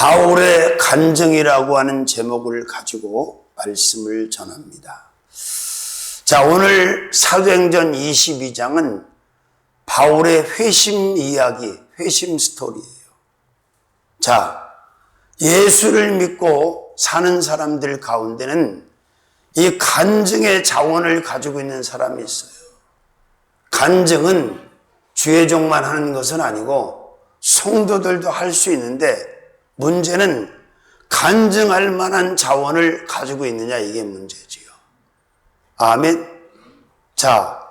바울의 간증이라고 하는 제목을 가지고 말씀을 전합니다. 자, 오늘 사도행전 22장은 바울의 회심 이야기, 회심 스토리예요. 자, 예수를 믿고 사는 사람들 가운데는 이 간증의 자원을 가지고 있는 사람이 있어요. 간증은 주의종만 하는 것은 아니고 성도들도 할 수 있는데 문제는 간증할 만한 자원을 가지고 있느냐, 이게 문제지요. 아멘. 자,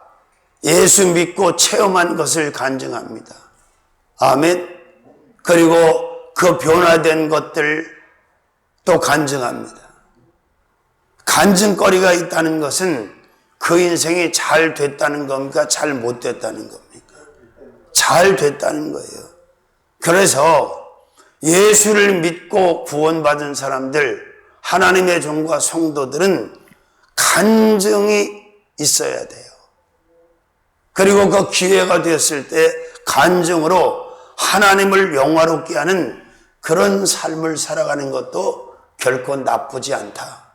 예수 믿고 체험한 것을 간증합니다. 아멘. 그리고 그 변화된 것들 또 간증합니다. 간증거리가 있다는 것은 그 인생이 잘 됐다는 겁니까? 잘 못 됐다는 겁니까? 잘 됐다는 거예요. 그래서 예수를 믿고 구원받은 사람들, 하나님의 종과 성도들은 간증이 있어야 돼요. 그리고 그 기회가 되었을 때 간증으로 하나님을 영화롭게 하는 그런 삶을 살아가는 것도 결코 나쁘지 않다.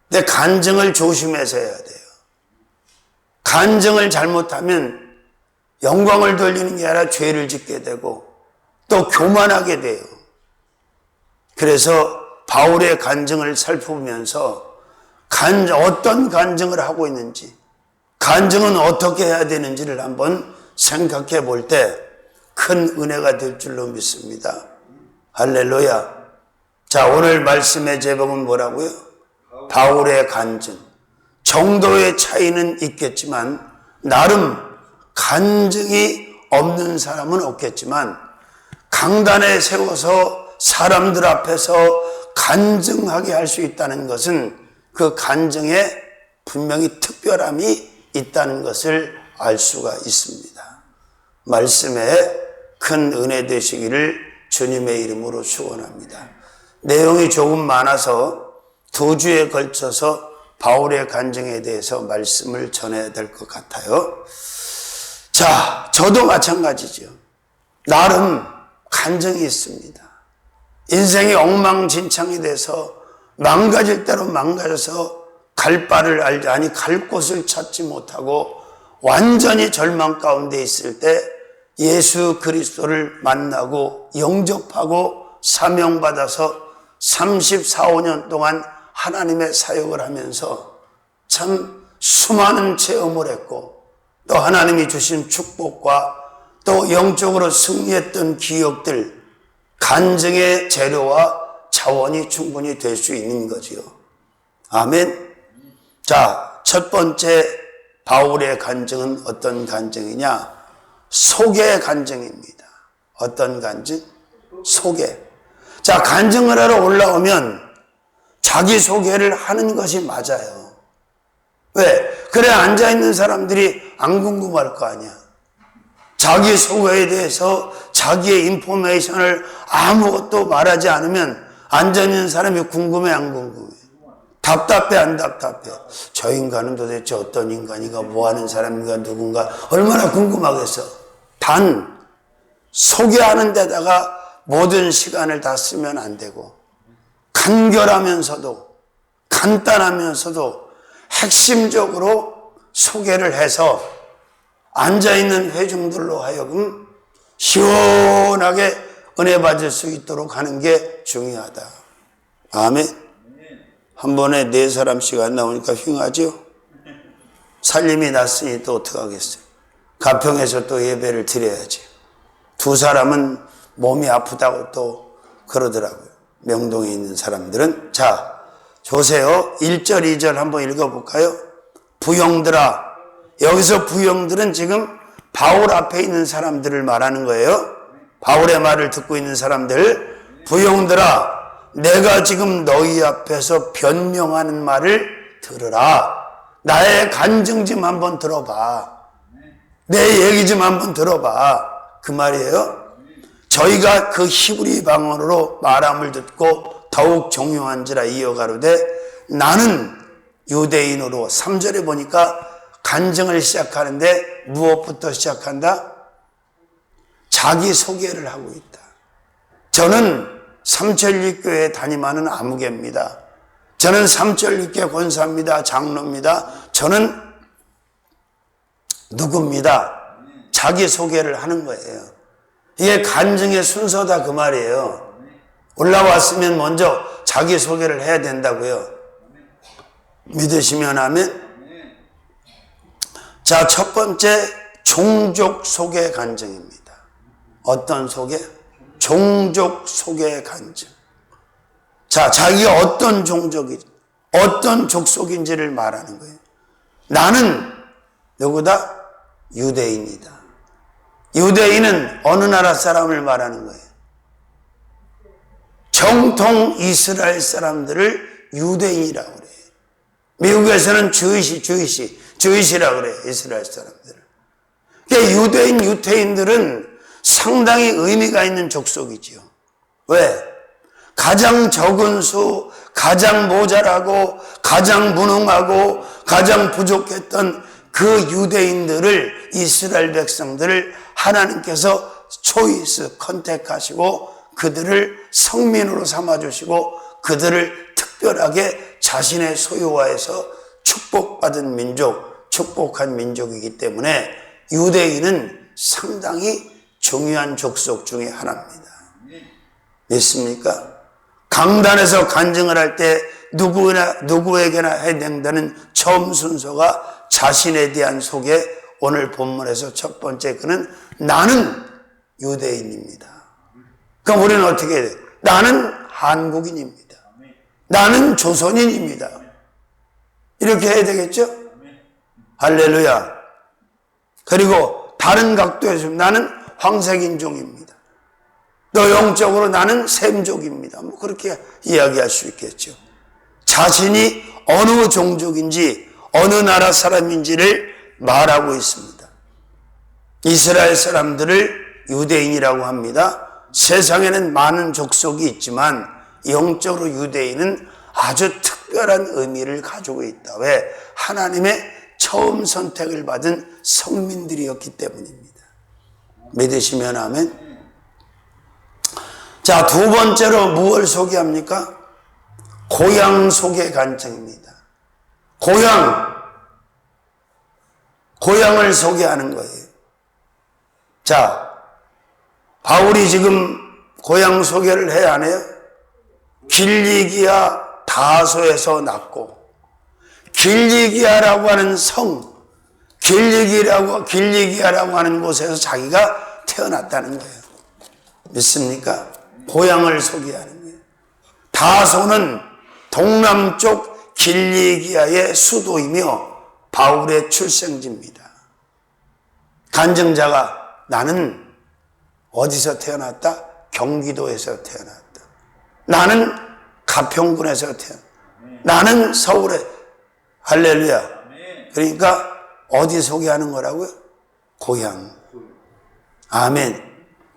근데 간증을 조심해서 해야 돼요. 간증을 잘못하면 영광을 돌리는 게 아니라 죄를 짓게 되고 또 교만하게 돼요. 그래서 바울의 간증을 살펴보면서 어떤 간증을 하고 있는지, 간증은 어떻게 해야 되는지를 한번 생각해 볼 때 큰 은혜가 될 줄로 믿습니다. 할렐루야. 자, 오늘 말씀의 제목은 뭐라고요? 바울의 간증. 정도의 차이는 있겠지만 나름 간증이 없는 사람은 없겠지만 강단에 세워서 사람들 앞에서 간증하게 할 수 있다는 것은 그 간증에 분명히 특별함이 있다는 것을 알 수가 있습니다. 말씀에 큰 은혜 되시기를 주님의 이름으로 축원합니다. 내용이 조금 많아서 2주에 걸쳐서 바울의 간증에 대해서 말씀을 전해야 될 것 같아요. 자, 저도 마찬가지죠. 나름 간증이 있습니다. 인생이 엉망진창이 돼서 망가질 대로 망가져서 갈 바를 알지, 아니 갈 곳을 찾지 못하고 완전히 절망 가운데 있을 때 예수 그리스도를 만나고 영접하고 사명받아서 34, 5년 동안 하나님의 사역을 하면서 참 수많은 체험을 했고 또 하나님이 주신 축복과 또 영적으로 승리했던 기억들, 간증의 재료와 자원이 충분히 될 수 있는 거지요. 아멘. 자, 첫 번째 바울의 간증은 어떤 간증이냐? 소개 간증입니다. 어떤 간증? 소개. 자, 간증을 하러 올라오면 자기 소개를 하는 것이 맞아요. 왜? 그래 앉아있는 사람들이 안 궁금할 거 아니야. 자기 소개에 대해서 자기의 인포메이션을 아무것도 말하지 않으면 앉아있는 사람이 궁금해, 안 궁금해? 답답해, 안 답답해? 저 인간은 도대체 어떤 인간인가, 뭐하는 사람인가, 누군가 얼마나 궁금하겠어. 단 소개하는 데다가 모든 시간을 다 쓰면 안 되고 간결하면서도 간단하면서도 핵심적으로 소개를 해서 앉아있는 회중들로 하여금 시원하게 은혜 받을 수 있도록 하는 게 중요하다. 아멘. 한 번에 4사람씩 안 나오니까 흉하죠? 살림이 났으니 또 어떡하겠어요? 가평에서 또 예배를 드려야지. 2사람은 몸이 아프다고 또 그러더라고요. 명동에 있는 사람들은. 자, 보세요. 1절, 2절 한번 읽어볼까요? 부형들아. 여기서 부형들은 지금 바울 앞에 있는 사람들을 말하는 거예요. 바울의 말을 듣고 있는 사람들. 부형들아, 내가 지금 너희 앞에서 변명하는 말을 들으라. 나의 간증 좀 한번 들어봐. 내 얘기 좀 한번 들어봐. 그 말이에요. 저희가 그 히브리 방언으로 말함을 듣고 더욱 종용한지라 이어가로되 나는 유대인으로 3절에 보니까 간증을 시작하는데 무엇부터 시작한다? 자기 소개를 하고 있다. 저는 삼천리교회 담임하는 아무개입니다. 저는 삼천리교회 권사입니다. 장로입니다. 저는 누구입니다. 자기소개를 하는 거예요. 이게 간증의 순서다 그 말이에요. 올라왔으면 먼저 자기소개를 해야 된다고요. 믿으시면 아멘. 자, 첫 번째 종족 소개 간증입니다. 어떤 소개? 종족 소개 간증. 자, 자기가 어떤 종족이, 어떤 족속인지를 말하는 거예요. 나는 누구다? 유대인이다. 유대인은 어느 나라 사람을 말하는 거예요? 정통 이스라엘 사람들을 유대인이라고 그래요. 미국에서는 주이시라고 그래요. 이스라엘 사람들을. 그러니까 유대인, 유태인들은 상당히 의미가 있는 족속이지요. 왜? 가장 적은 수, 가장 모자라고, 가장 무능하고, 가장 부족했던 그 유대인들을, 이스라엘 백성들을 하나님께서 초이스, 컨택하시고 그들을 성민으로 삼아주시고 그들을 특별하게 자신의 소유화해서 축복받은 민족, 축복한 민족이기 때문에 유대인은 상당히 중요한 족속 중에 하나입니다. 믿습니까? 강단에서 간증을 할 때 누구에게나 해당되는 처음 순서가 자신에 대한 소개. 오늘 본문에서 첫 번째 그는 나는 유대인입니다. 그럼 우리는 어떻게 해야 돼요? 나는 한국인입니다. 나는 조선인입니다. 이렇게 해야 되겠죠? 할렐루야. 그리고 다른 각도에서 나는 황색인종입니다. 또 영적으로 나는 셈족입니다. 뭐 그렇게 이야기할 수 있겠죠. 자신이 어느 종족인지 어느 나라 사람인지를 말하고 있습니다. 이스라엘 사람들을 유대인이라고 합니다. 세상에는 많은 족속이 있지만 영적으로 유대인은 아주 특별한 의미를 가지고 있다. 왜? 하나님의 처음 선택을 받은 성민들이었기 때문입니다. 믿으시면 아멘. 자, 두 번째로 무엇을 소개합니까? 고향 소개 간증입니다. 고향을 소개하는 거예요. 자, 바울이 지금 고향 소개를 해야 안 해요? 길리기아 다소에서 났고, 길리기아라고 하는 성, 길리기아라고 하는 곳에서 자기가 태어났다는 거예요. 믿습니까? 고향을 소개하는 거예요. 다소는 동남쪽 길리기아의 수도이며 바울의 출생지입니다. 간증자가 나는 어디서 태어났다? 경기도에서 태어났다. 나는 가평군에서 태어났다. 나는 서울에. 할렐루야. 그러니까 어디 소개하는 거라고요? 고향. 아멘.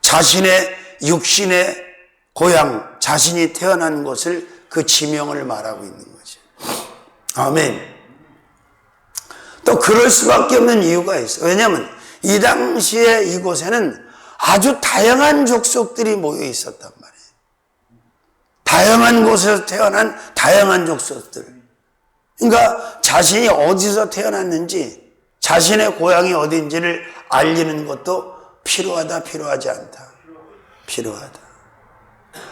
자신의 육신의 고향, 자신이 태어난 곳을 그 지명을 말하고 있는 거죠. 아멘. 또 그럴 수밖에 없는 이유가 있어요. 왜냐하면 이 당시에 이곳에는 아주 다양한 족속들이 모여 있었단 말이에요. 다양한 곳에서 태어난 다양한 족속들. 그러니까 자신이 어디서 태어났는지, 자신의 고향이 어딘지를 알리는 것도 필요하다, 필요하지 않다. 필요하다.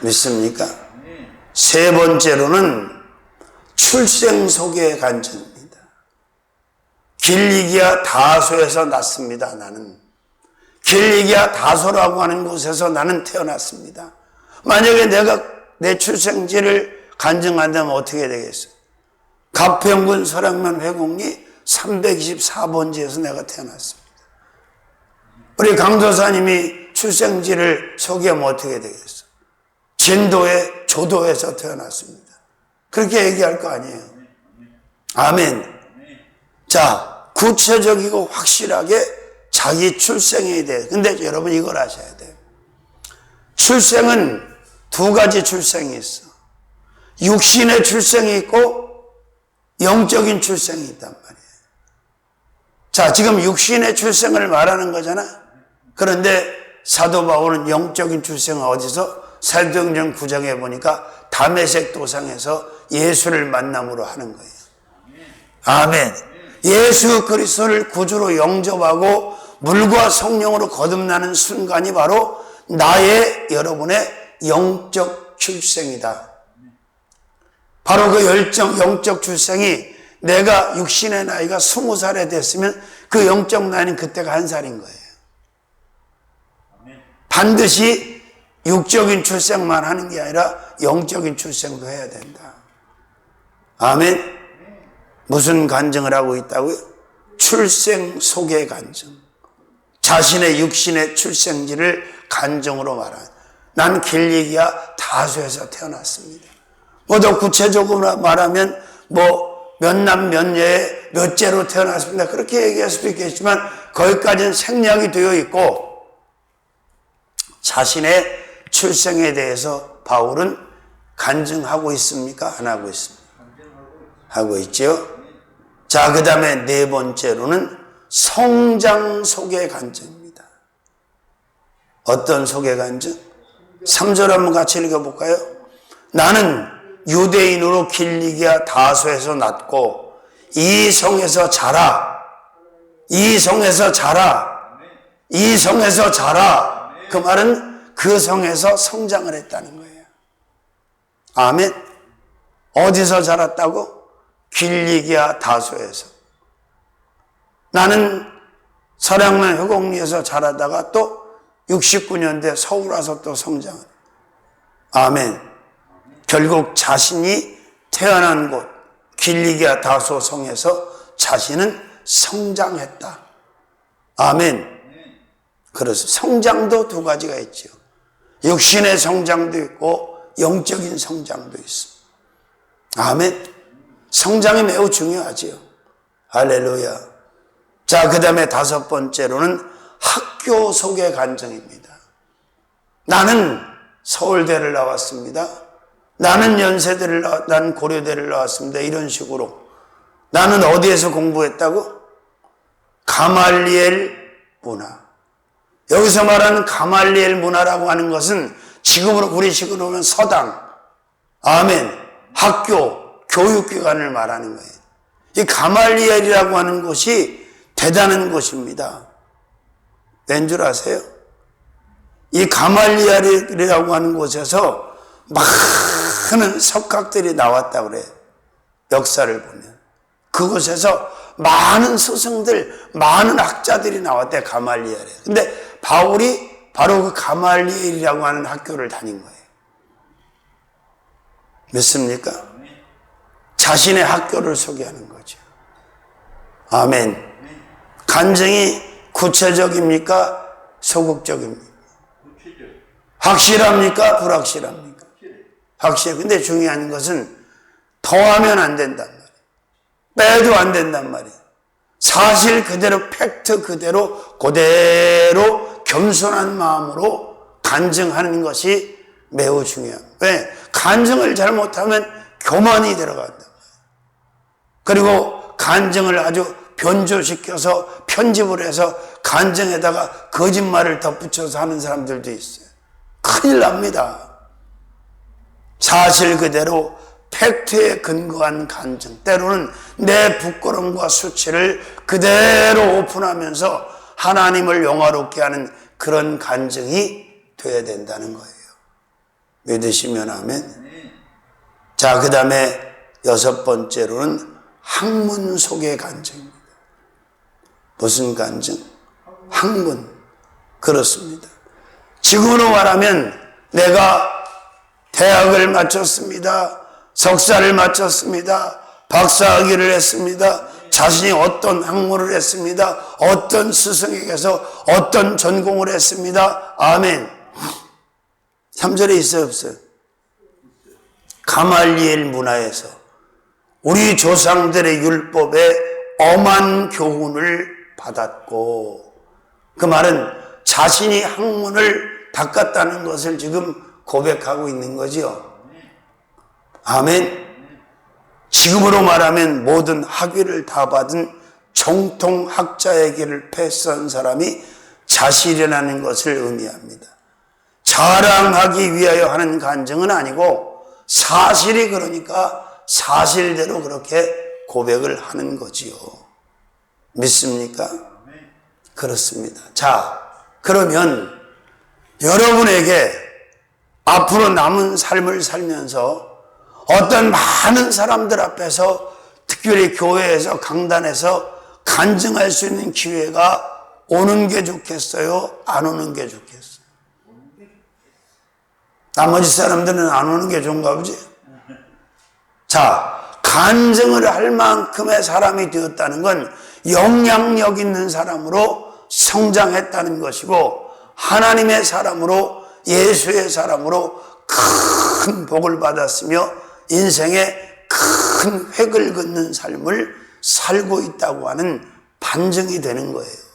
믿습니까? 세 번째로는 출생 소개 간증입니다. 길리기아 다소에서 났습니다. 나는 길리기아 다소라고 하는 곳에서 나는 태어났습니다. 만약에 내가 내 출생지를 간증한다면 어떻게 되겠어요? 가평군 설악면 회곡리 324번지에서 내가 태어났습니다. 우리 강도사님이 출생지를 소개하면 어떻게 되겠어요? 진도의 조도에서 태어났습니다. 그렇게 얘기할 거 아니에요. 아멘. 자, 구체적이고 확실하게 자기 출생에 대해. 근데 여러분 이걸 아셔야 돼요. 출생은 두 가지 출생이 있어. 육신의 출생이 있고 영적인 출생이 있단 말이에요. 자, 지금 육신의 출생을 말하는 거잖아. 그런데 사도 바울은 영적인 출생은 어디서? 사도행전 9장에 보니까 다메섹 도상에서 예수를 만남으로 하는 거예요. 아멘. 예수 그리스도를 구주로 영접하고 물과 성령으로 거듭나는 순간이 바로 나의 여러분의 영적 출생이다. 바로 그 영적 출생이 내가 육신의 나이가 20살에 됐으면 그 영적 나이는 그때가 1살인 거예요. 반드시 육적인 출생만 하는 게 아니라 영적인 출생도 해야 된다. 아멘. 무슨 간증을 하고 있다고요? 출생 속의 간증. 자신의 육신의 출생지를 간증으로 말하는. 난 길리기아 다소에서 태어났습니다. 뭐 더 구체적으로 말하면 몇 남 몇 여에 몇째로 태어났습니다. 그렇게 얘기할 수도 있겠지만 거기까지는 생략이 되어 있고, 자신의 출생에 대해서 바울은 간증하고 있습니까? 안 하고 있습니까? 하고 있죠. 자, 그 다음에 네 번째로는 성장 속의 간증입니다. 어떤 속의 간증? 3절 한번 같이 읽어볼까요? 나는 유대인으로 길리기아 다소에서 났고 이 성에서 자라. 그 말은 그 성에서 성장을 했다는 거예요. 아멘. 어디서 자랐다고? 길리기아 다소에서. 나는 서량면 hö곡리에서 자라다가 또 69년대 서울 와서 또 성장을. 아멘. 결국 자신이 태어난 곳 길리기아 다소 성에서 자신은 성장했다. 아멘. 그래서 성장도 두 가지가 있죠. 육신의 성장도 있고 영적인 성장도 있습니다. 아멘. 성장이 매우 중요하지요. 할렐루야. 자, 그 다음에 다섯 번째로는 학교 속의 간증입니다. 나는 서울대를 나왔습니다. 나는 연세대를 나는 고려대를 나왔습니다. 이런 식으로. 나는 어디에서 공부했다고? 가말리엘 문화. 여기서 말하는 가말리엘 문화라고 하는 것은 우리 식으로 보면 서당, 아멘, 학교, 교육기관을 말하는 거예요. 이 가말리엘이라고 하는 곳이 대단한 곳입니다. 왠 줄 아세요? 이 가말리엘이라고 하는 곳에서 많은 석학들이 나왔다고 그래요. 역사를 보면. 그곳에서 많은 스승들, 많은 학자들이 나왔대, 가말리엘에. 근데 바울이 바로 그 가말리엘이라고 하는 학교를 다닌 거예요. 믿습니까? 자신의 학교를 소개하는 거죠. 아멘. 간증이 구체적입니까? 소극적입니까? 확실합니까? 불확실합니까? 확실해. 근데 중요한 것은 더하면 안 된단 말이에요. 빼도 안 된단 말이에요. 사실 그대로, 팩트 그대로 겸손한 마음으로 간증하는 것이 매우 중요합니다. 왜? 간증을 잘못하면 교만이 들어간다. 그리고 간증을 아주 변조시켜서 편집을 해서 간증에다가 거짓말을 덧붙여서 하는 사람들도 있어요. 큰일 납니다. 사실 그대로 팩트에 근거한 간증, 때로는 내 부끄러움과 수치를 그대로 오픈하면서 하나님을 영화롭게 하는 그런 간증이 돼야 된다는 거예요. 믿으시면 아멘. 자, 그 다음에 여섯 번째로는 학문 속의 간증입니다. 무슨 간증? 학문. 그렇습니다. 지금으로 말하면 내가 대학을 마쳤습니다. 석사를 마쳤습니다. 박사학위를 했습니다. 자신이 어떤 학문을 했습니다. 어떤 스승에게서 어떤 전공을 했습니다. 아멘. 3절에 있어요, 없어요? 가말리엘 문화에서 우리 조상들의 율법에 엄한 교훈을 받았고, 그 말은 자신이 학문을 닦았다는 것을 지금 고백하고 있는 거지요. 아멘. 지금으로 말하면 모든 학위를 다 받은 정통학자의 길을 패스한 사람이 자신이라는 것을 의미합니다. 자랑하기 위하여 하는 간증은 아니고 사실이 그러니까 사실대로 그렇게 고백을 하는 거지요. 믿습니까? 그렇습니다. 자, 그러면 여러분에게 앞으로 남은 삶을 살면서 어떤 많은 사람들 앞에서 특별히 교회에서 강단에서 간증할 수 있는 기회가 오는 게 좋겠어요? 안 오는 게 좋겠어요? 나머지 사람들은 안 오는 게 좋은가 보지? 자, 간증을 할 만큼의 사람이 되었다는 건 영향력 있는 사람으로 성장했다는 것이고 하나님의 사람으로 예수의 사람으로 큰 복을 받았으며 인생에 큰 획을 긋는 삶을 살고 있다고 하는 반증이 되는 거예요.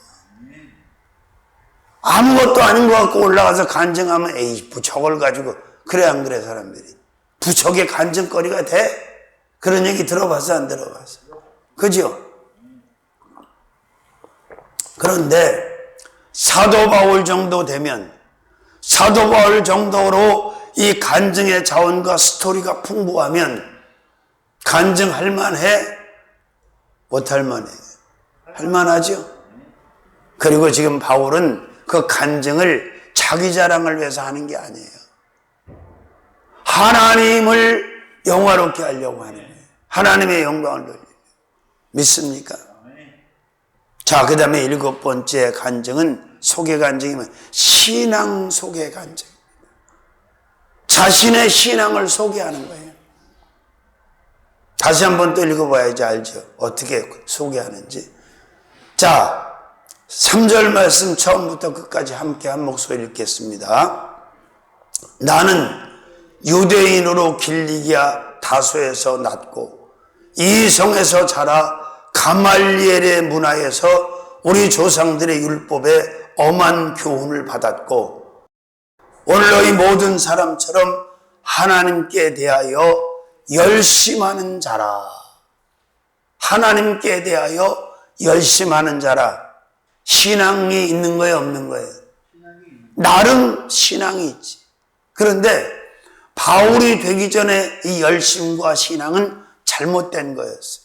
아무것도 아닌 것 같고 올라가서 간증하면 에이 부척을 가지고 그래 안 그래 사람들이 부척에 간증거리가 돼? 그런 얘기 들어봤어 안 들어봤어? 그죠? 그런데 사도 바울 정도 되면 사도 바울 정도로 이 간증의 자원과 스토리가 풍부하면 간증할 만해? 못할 만해? 할 만하죠? 그리고 지금 바울은 그 간증을 자기 자랑을 위해서 하는 게 아니에요. 하나님을 영화롭게 하려고 하는 거예요. 하나님의 영광을 돌리고. 믿습니까? 자, 그 다음에 7번째 간증은 소개 간증이면 신앙 소개 간증. 자신의 신앙을 소개하는 거예요. 다시 한번 또 읽어봐야지 알죠. 어떻게 소개하는지. 자, 3절 말씀 처음부터 끝까지 함께 한 목소리 읽겠습니다. 나는 유대인으로 길리기아 다소에서 났고 이 성에서 자라 가말리엘의 문화에서 우리 조상들의 율법에 엄한 교훈을 받았고 오늘 너희 모든 사람처럼 하나님께 대하여 열심하는 자라. 하나님께 대하여 열심하는 자라. 신앙이 있는 거예요, 없는 거예요? 나름 신앙이 있지. 그런데 바울이 되기 전에 이 열심과 신앙은 잘못된 거였어요.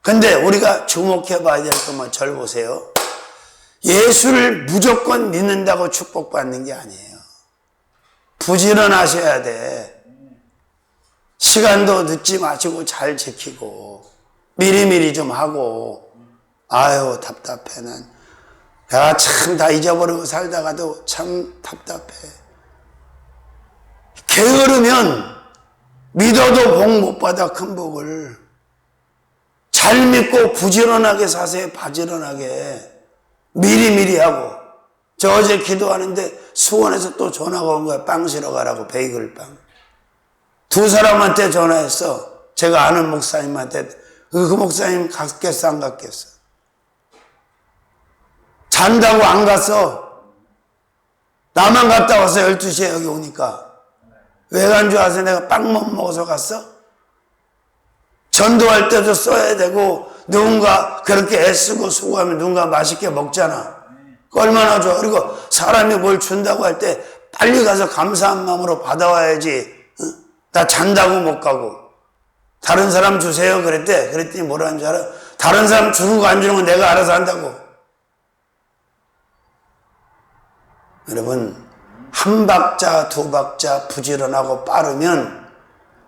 근데 우리가 주목해 봐야 될 것만 절 보세요. 예수를 무조건 믿는다고 축복받는 게 아니에요. 부지런하셔야 돼. 시간도 늦지 마시고 잘 지키고 미리미리 좀 하고 아유 답답해 난. 내가 참 다 잊어버리고 살다가도 참 답답해. 게으르면 믿어도 복 못 받아 큰 복을. 잘 믿고 부지런하게 사세요. 바지런하게. 미리미리 하고. 저 어제 기도하는데 수원에서 또 전화가 온 거야. 빵 실어 가라고 베이글 빵. 두 사람한테 전화했어. 제가 아는 목사님한테. 그 목사님 갔겠어 안 갔겠어? 잔다고 안 갔어. 나만 갔다 와서 12시에 여기 오니까. 왜 간 줄 아세요? 내가 빵 못 먹어서 갔어? 전도할 때도 써야 되고 누군가 그렇게 애쓰고 수고하면 누군가 맛있게 먹잖아. 얼마나 좋아. 그리고 사람이 뭘 준다고 할 때 빨리 가서 감사한 마음으로 받아와야지. 나 잔다고 못 가고. 다른 사람 주세요 그랬대. 그랬더니 뭐라는 줄 알아? 다른 사람 주는 거 안 주는 건 내가 알아서 한다고. 여러분 한 박자 두 박자 부지런하고 빠르면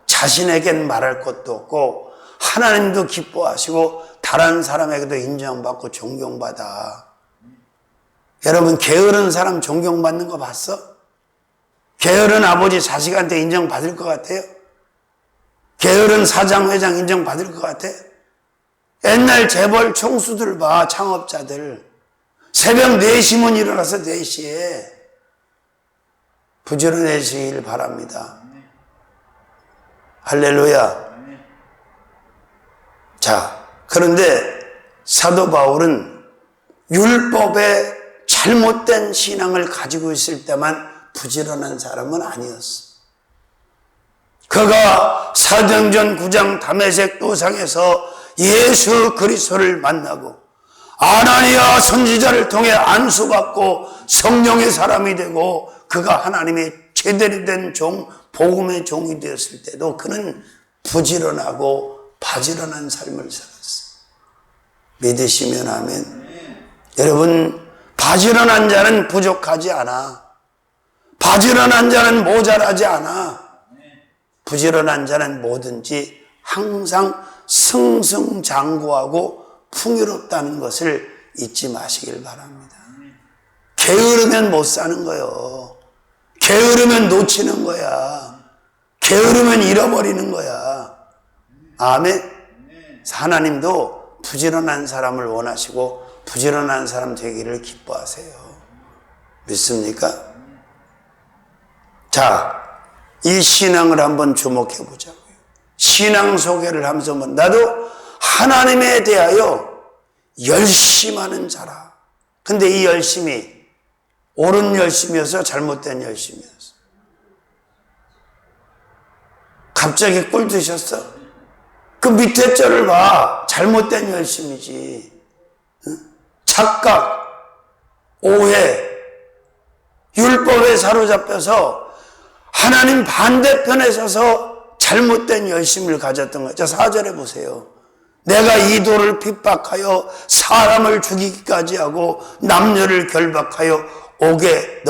자신에겐 말할 것도 없고 하나님도 기뻐하시고 다른 사람에게도 인정받고 존경받아. 여러분 게으른 사람 존경받는 거 봤어? 게으른 아버지 자식한테 인정받을 것 같아요? 게으른 사장 회장 인정받을 것 같아? 옛날 재벌 총수들 봐. 창업자들 새벽 4시면 일어나서 4시에 부지런해지길 바랍니다. 할렐루야. 자, 그런데 사도 바울은 율법에 잘못된 신앙을 가지고 있을 때만 부지런한 사람은 아니었어. 그가 사도행전 9장 다메섹 도상에서 예수 그리스도를 만나고 아나니아 선지자를 통해 안수받고 성령의 사람이 되고 그가 하나님의 제대로 된 종, 복음의 종이 되었을 때도 그는 부지런하고 바지런한 삶을 살았어. 믿으시면 아멘. 여러분, 바지런한 자는 부족하지 않아. 바지런한 자는 모자라지 않아. 부지런한 자는 뭐든지 항상 승승장구하고 풍요롭다는 것을 잊지 마시길 바랍니다. 게으르면 못 사는 거예요. 게으르면 놓치는 거야. 게으르면 잃어버리는 거야. 아멘. 하나님도 부지런한 사람을 원하시고 부지런한 사람 되기를 기뻐하세요. 믿습니까? 자, 이 신앙을 한번 주목해 보자고요. 신앙 소개를 하면서 나도 하나님에 대하여 열심하는 자라. 근데 이 열심이 옳은 열심이어서 잘못된 열심이었어. 갑자기 꿀 드셨어? 그 밑에 절을 봐. 잘못된 열심이지. 착각, 오해, 율법에 사로잡혀서 하나님 반대편에 서서 잘못된 열심을 가졌던 거죠. 4절에 보세요. 내가 이도를 핍박하여 사람을 죽이기까지 하고 남녀를 결박하여 옥에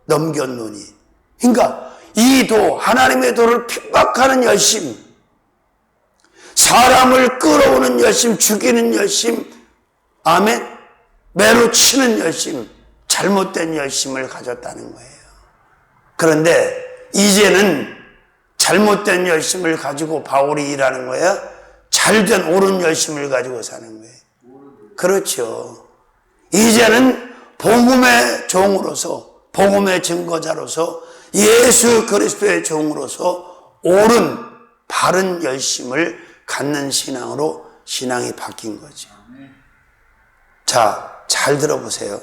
넘겼노니. 그러니까 이 도, 하나님의 도를 핍박하는 열심, 사람을 끌어오는 열심, 죽이는 열심, 아멘, 매로 치는 열심, 잘못된 열심을 가졌다는 거예요. 그런데 이제는 잘못된 열심을 가지고 바울이 일하는 거야? 잘된 옳은 열심을 가지고 사는 거예요. 그렇죠. 이제는 복음의 종으로서, 복음의 증거자로서, 예수 그리스도의 종으로서 옳은 바른 열심을 갖는 신앙으로 신앙이 바뀐 거죠. 자, 잘 들어보세요.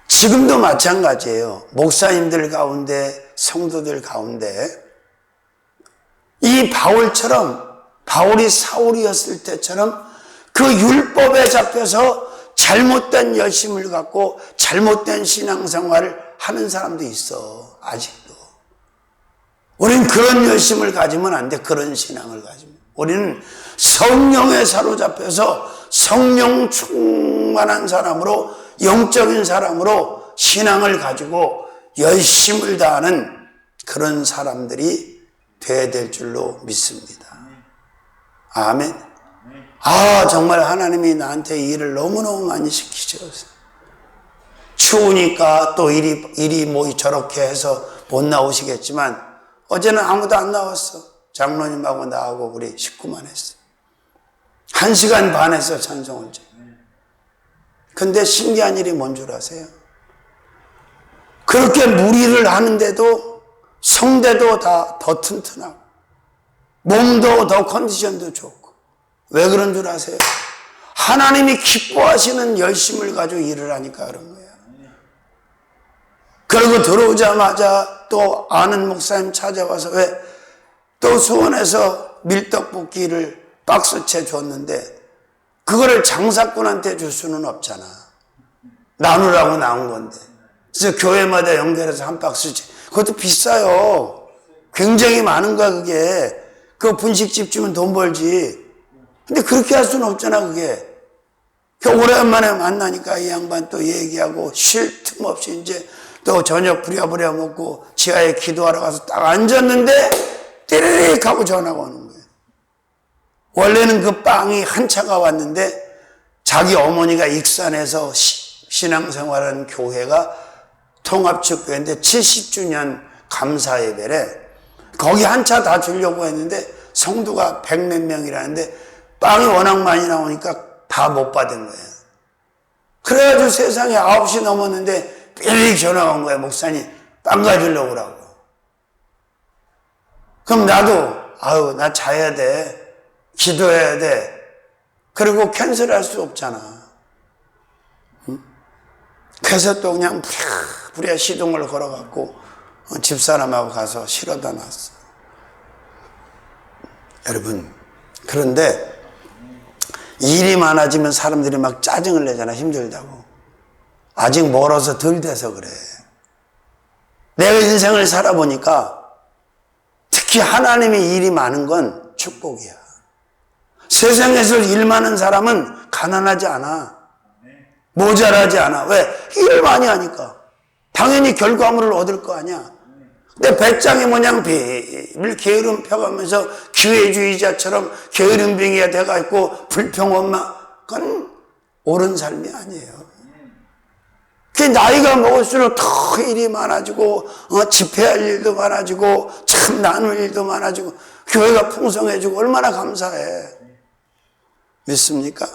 지금도 마찬가지예요. 목사님들 가운데, 성도들 가운데 이 바울처럼, 바울이 사울이었을 때처럼 그 율법에 잡혀서 잘못된 열심을 갖고 잘못된 신앙생활을 하는 사람도 있어. 아직도. 우리는 그런 열심을 가지면 안 돼. 그런 신앙을 가지면. 우리는 성령에 사로잡혀서 성령 충만한 사람으로, 영적인 사람으로 신앙을 가지고 열심을 다하는 그런 사람들이 되어야 될 줄로 믿습니다. 아멘. 아, 정말 하나님이 나한테 일을 너무너무 많이 시키셔서 추우니까 또 일이 뭐 저렇게 해서 못 나오시겠지만 어제는 아무도 안 나왔어. 장로님하고 나하고 우리 식구만 했어. 1시간 반 했어, 찬송을. 근데 신기한 일이 뭔 줄 아세요? 그렇게 무리를 하는데도 성대도 다 더 튼튼하고 몸도 더 컨디션도 좋고. 왜 그런 줄 아세요? 하나님이 기뻐하시는 열심을 가지고 일을 하니까 그런 거예요. 그리고 들어오자마자 또 아는 목사님 찾아와서 왜 또 수원에서 밀떡볶이를 박스채 줬는데 그거를 장사꾼한테 줄 수는 없잖아. 나누라고 나온 건데. 그래서 교회마다 연결해서 한 박스채. 그것도 비싸요. 굉장히 많은 거야 그게. 그 분식집 주면 돈 벌지. 근데 그렇게 할 수는 없잖아 그게. 오랜만에 만나니까 이 양반 또 얘기하고 쉴 틈 없이 이제 또 저녁 부랴부랴 먹고 지하에 기도하러 가서 딱 앉았는데 띠리릭 하고 전화가 오는 거예요. 원래는 그 빵이 한 차가 왔는데 자기 어머니가 익산에서 신앙생활하는 교회가 통합축교회인데 70주년 감사예배래. 거기 한 차 다 주려고 했는데 성도가 100몇 명이라는데 빵이 워낙 많이 나오니까 다 못 받은 거예요. 그래가지고 세상에 9시 넘었는데 삐릭 전화가 온 거예요. 목사님 빵 가지려고 그러고. 그럼 나도 나 자야 돼. 기도해야 돼. 그리고 캔슬할 수 없잖아. 응? 그래서 또 그냥 부랴부랴 시동을 걸어갖고 집사람하고 가서 실어다 놨어. 여러분, 그런데 일이 많아지면 사람들이 막 짜증을 내잖아. 힘들다고. 아직 멀어서 덜 돼서 그래. 내가 인생을 살아보니까 특히 하나님의 일이 많은 건 축복이야. 세상에서 일 많은 사람은 가난하지 않아. 모자라지 않아. 왜? 일 많이 하니까. 당연히 결과물을 얻을 거 아니야. 근데 배짱이 모양 bil 게으름 펴가면서 기회주의자처럼 게으름뱅이가 돼가지고 불평원만, 그건 옳은 삶이 아니에요. 그 나이가 먹을수록 더 일이 많아지고, 집회할 일도 많아지고, 참 나눌 일도 많아지고, 교회가 풍성해지고, 얼마나 감사해. 믿습니까?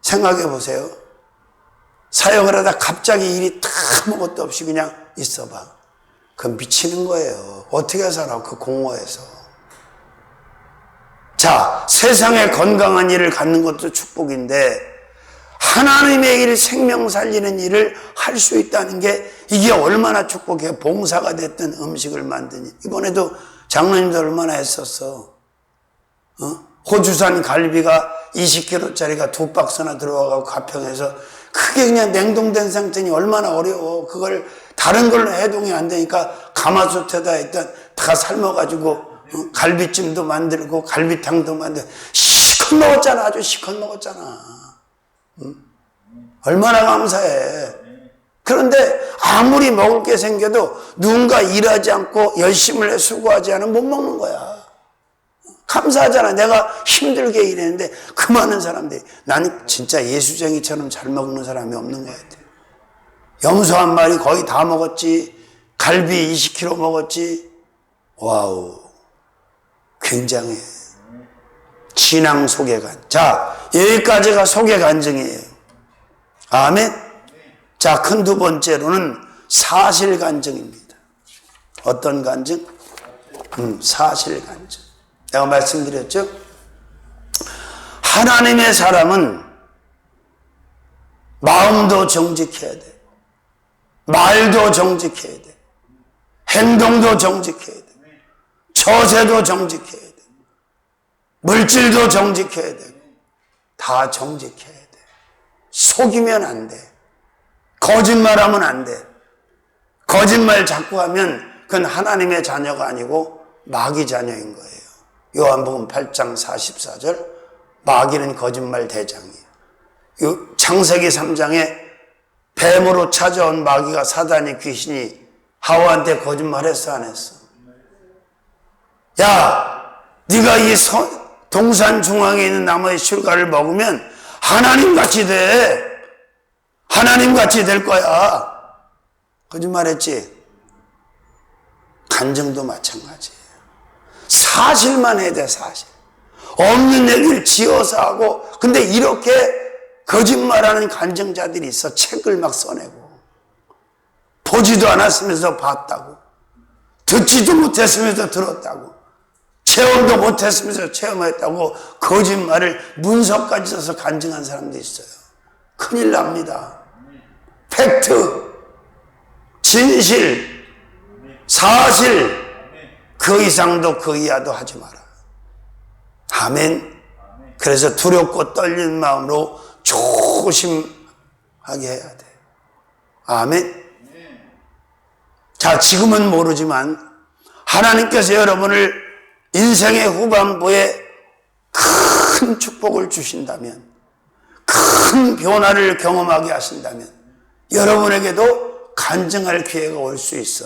생각해 보세요. 사역을 하다 갑자기 일이 다 아무것도 없이 그냥 있어봐. 그건 미치는 거예요. 어떻게 살아, 그 공허해서. 자, 세상에 건강한 일을 갖는 것도 축복인데, 하나님의 일, 생명 살리는 일을 할 수 있다는 게 이게 얼마나 축복이에요. 봉사가 됐든 음식을 만드니. 이번에도 장로님도 얼마나 했었어. 호주산 갈비가 20kg짜리가 2박스나 들어와가고 가평에서 그게 그냥 냉동된 상태니 얼마나 어려워. 그걸 다른 걸로 해동이 안 되니까 가마솥에다 일단 다 삶아가지고 갈비찜도 만들고 갈비탕도 만들고 시컷 먹었잖아. 아주 시컷 먹었잖아. 얼마나 감사해. 그런데 아무리 먹을 게 생겨도 누군가 일하지 않고 열심을 해 수고하지 않으면 못 먹는 거야. 감사하잖아. 내가 힘들게 일했는데 그 많은 사람들이. 나는 진짜 예수쟁이처럼 잘 먹는 사람이 없는 것 같아. 염소 한 마리 거의 다 먹었지. 갈비 20kg 먹었지. 와우, 굉장해. 신앙 소개간. 자, 여기까지가 소개간증이에요. 아멘. 자, 큰 두 번째로는 사실 간증입니다. 어떤 간증? 사실 간증. 내가 말씀드렸죠? 하나님의 사람은 마음도 정직해야 돼. 말도 정직해야 돼. 행동도 정직해야 돼. 처세도 정직해야 돼. 물질도 정직해야 돼. 다 정직해야 돼. 속이면 안 돼. 거짓말하면 안 돼. 거짓말 자꾸 하면 그건 하나님의 자녀가 아니고 마귀 자녀인 거예요. 요한복음 8장 44절, 마귀는 거짓말 대장이에요. 창세기 3장에 뱀으로 찾아온 마귀가, 사단이, 귀신이 하와한테 거짓말했어 안 했어? 야, 네가 이 동산 중앙에 있는 나무의 실과를 먹으면 하나님같이 돼. 하나님같이 될 거야. 거짓말했지? 간증도 마찬가지예요. 사실만 해야 돼. 사실. 없는 얘기를 지어서 하고. 근데 이렇게 거짓말하는 간증자들이 있어. 책을 막 써내고, 보지도 않았으면서 봤다고, 듣지도 못했으면서 들었다고, 체험도 못했으면서 체험했다고 거짓말을 문서까지 써서 간증한 사람도 있어요. 큰일 납니다. 팩트, 진실, 사실, 그 이상도 그 이하도 하지 마라. 아멘. 그래서 두렵고 떨리는 마음으로 조심하게 해야 돼. 아멘. 자, 지금은 모르지만 하나님께서 여러분을 인생의 후반부에 큰 축복을 주신다면, 큰 변화를 경험하게 하신다면 여러분에게도 간증할 기회가 올 수 있어.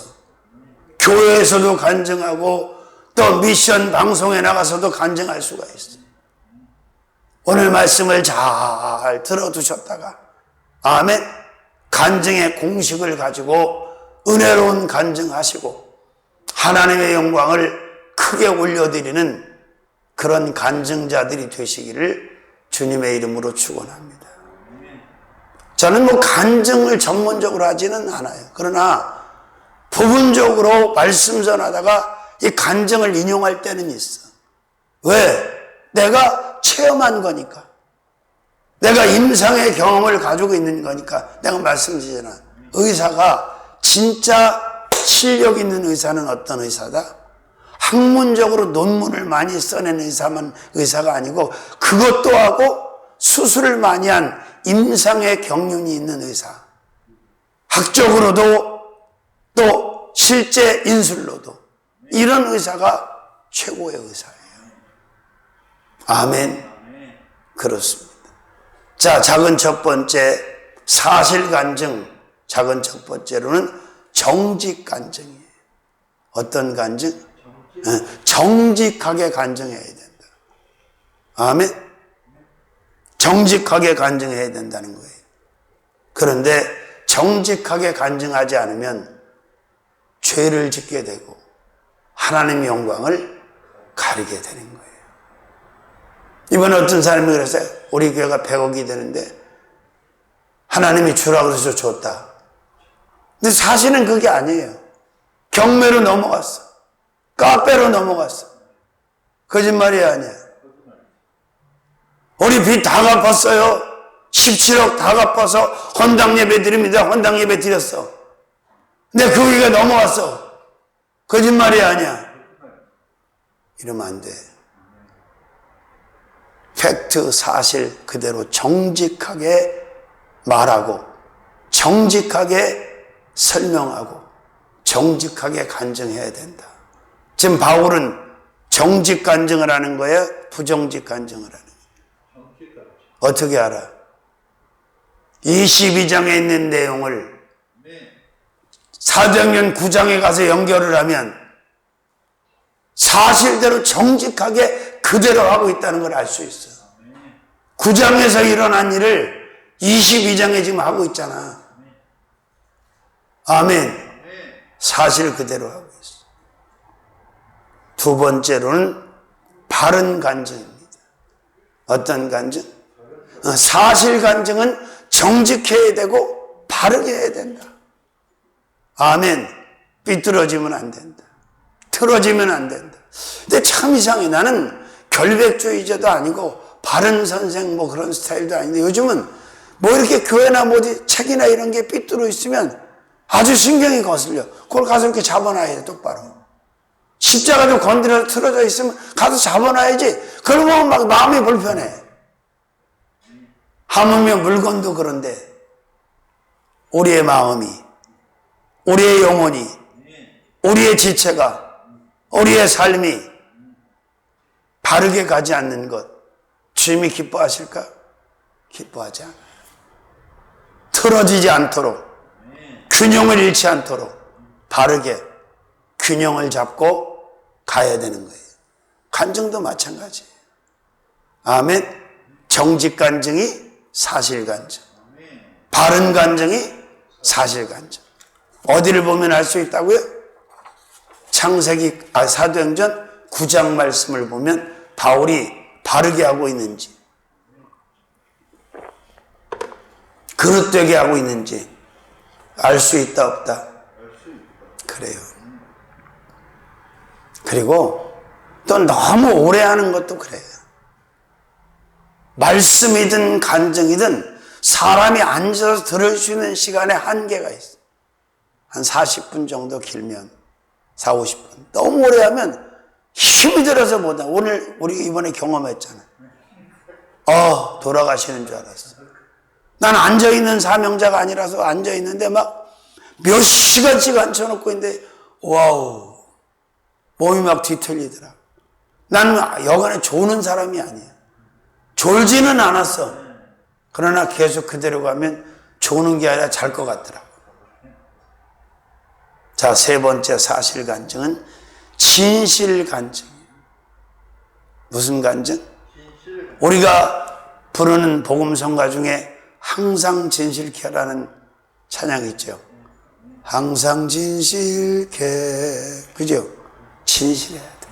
교회에서도 간증하고 또 미션 방송에 나가서도 간증할 수가 있어. 오늘 말씀을 잘 들어두셨다가, 아멘, 간증의 공식을 가지고 은혜로운 간증하시고 하나님의 영광을 크게 올려드리는 그런 간증자들이 되시기를 주님의 이름으로 축원합니다. 저는 뭐 간증을 전문적으로 하지는 않아요. 그러나 부분적으로 말씀 전하다가 이 간증을 인용할 때는 있어. 왜? 내가 체험한 거니까. 내가 임상의 경험을 가지고 있는 거니까. 내가 말씀드리잖아. 의사가 진짜 실력 있는 의사는 어떤 의사다? 학문적으로 논문을 많이 써낸 의사가 아니고 그것도 하고 수술을 많이 한 임상의 경륜이 있는 의사, 학적으로도 또 실제 인술로도 이런 의사가 최고의 의사예요. 아멘. 그렇습니다. 자, 작은 첫 번째 사실 간증, 작은 첫 번째로는 정직 간증이에요. 어떤 간증? 정직하게 간증해야 된다. 아멘. 정직하게 간증해야 된다는 거예요. 그런데 정직하게 간증하지 않으면 죄를 짓게 되고 하나님의 영광을 가리게 되는 거예요. 이번에 어떤 사람이 그랬어요. 우리 교회가 100억이 되는데 하나님이 주라고 해서 줬다. 근데 사실은 그게 아니에요. 경매로 넘어갔어. 카페로 넘어갔어. 거짓말이 아니야. 우리 빚 다 갚았어요. 17억 다 갚아서 헌당 예배 드립니다. 헌당 예배 드렸어. 근데 그 위에 넘어갔어. 거짓말이 아니야. 이러면 안 돼. 팩트, 사실 그대로 정직하게 말하고 정직하게 설명하고 정직하게 간증해야 된다. 지금 바울은 정직 간증을 하는 거예요? 부정직 간증을 하는 거예요? 어떻게 알아? 22장에 있는 내용을 사도행전 9장에 가서 연결을 하면 사실대로 정직하게 그대로 하고 있다는 걸 알 수 있어요. 9장에서 일어난 일을 22장에 지금 하고 있잖아. 아멘. 사실 그대로 하고 있어. 두 번째로는 바른 간증입니다. 어떤 간증? 사실 간증은 정직해야 되고 바르게 해야 된다. 아멘. 삐뚤어지면 안 된다. 틀어지면 안 된다. 근데 참 이상해. 나는 결백주의자도 아니고 바른 선생 뭐 그런 스타일도 아닌데 요즘은 뭐 이렇게 교회나 뭐 어디 책이나 이런 게 삐뚤어 있으면 아주 신경이 거슬려. 그걸 가서 이렇게 잡아놔야 돼, 똑바로. 십자가 좀 건드려서 틀어져 있으면 가서 잡아놔야지. 그러면 막 마음이 불편해. 하물며 물건도 그런데 우리의 마음이, 우리의 영혼이, 우리의 지체가, 우리의 삶이 바르게 가지 않는 것, 주님이 기뻐하실까? 기뻐하지 않아요. 틀어지지 않도록, 균형을 잃지 않도록 바르게 균형을 잡고 가야 되는 거예요. 간증도 마찬가지예요. 아멘. 정직 간증이 사실 간증, 바른 간증이 사실 간증. 어디를 보면 알 수 있다고요? 사도행전 9장 말씀을 보면 바울이 바르게 하고 있는지, 그릇되게 하고 있는지 알 수 있다 없다? 그래요. 그리고 또 너무 오래 하는 것도 그래요. 말씀이든 간증이든 사람이 앉아서 들을 수 있는 시간에 한계가 있어. 한 40분 정도 길면 40, 50분. 너무 오래 하면 힘이 들어서 못해. 오늘 우리 이번에 경험했잖아. 돌아가시는 줄 알았어. 난 앉아있는 사명자가 아니라서 앉아있는데 막 몇 시간씩 앉혀놓고 있는데 와우, 몸이 막 뒤틀리더라. 나는 여간에 조는 사람이 아니야. 졸지는 않았어. 그러나 계속 그대로 가면 조는 게 아니라 잘 것 같더라고. 자, 세 번째 사실 간증은 진실 간증이에요. 무슨 간증? 우리가 부르는 복음성가 중에 항상 진실케라는 찬양이 있죠. 항상 진실케. 그죠? 진실해야 돼.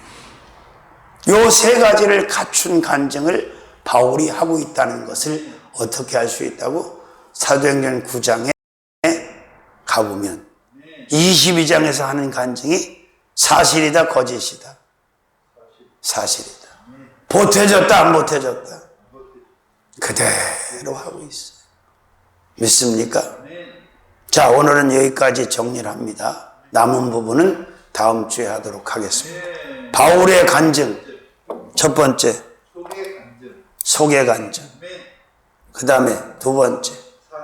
요 세 가지를 갖춘 간증을 바울이 하고 있다는 것을 어떻게 알 수 있다고? 사도행전 9장에 가보면 22장에서 하는 간증이 사실이다 거짓이다? 사실이다. 보태졌다 안 보태졌다? 그대로 하고 있어요. 믿습니까? 자, 오늘은 여기까지 정리를 합니다. 남은 부분은 다음 주에 하도록 하겠습니다. 바울의 간증 첫 번째 소개 간증. 그 다음에 두 번째.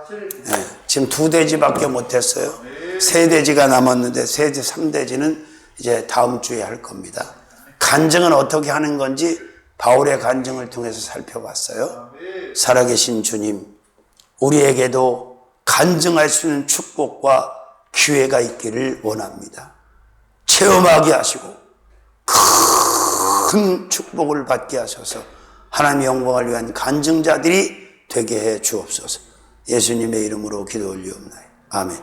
네, 지금 2대지밖에 못했어요. 3대지가 남았는데 3대지는 이제 다음 주에 할 겁니다. 간증은 어떻게 하는 건지 바울의 간증을 통해서 살펴봤어요. 살아계신 주님, 우리에게도 간증할 수 있는 축복과 기회가 있기를 원합니다. 체험하게 하시고 큰 축복을 받게 하셔서 하나님의 영광을 위한 간증자들이 되게 해 주옵소서. 예수님의 이름으로 기도 올리옵나이다. 아멘.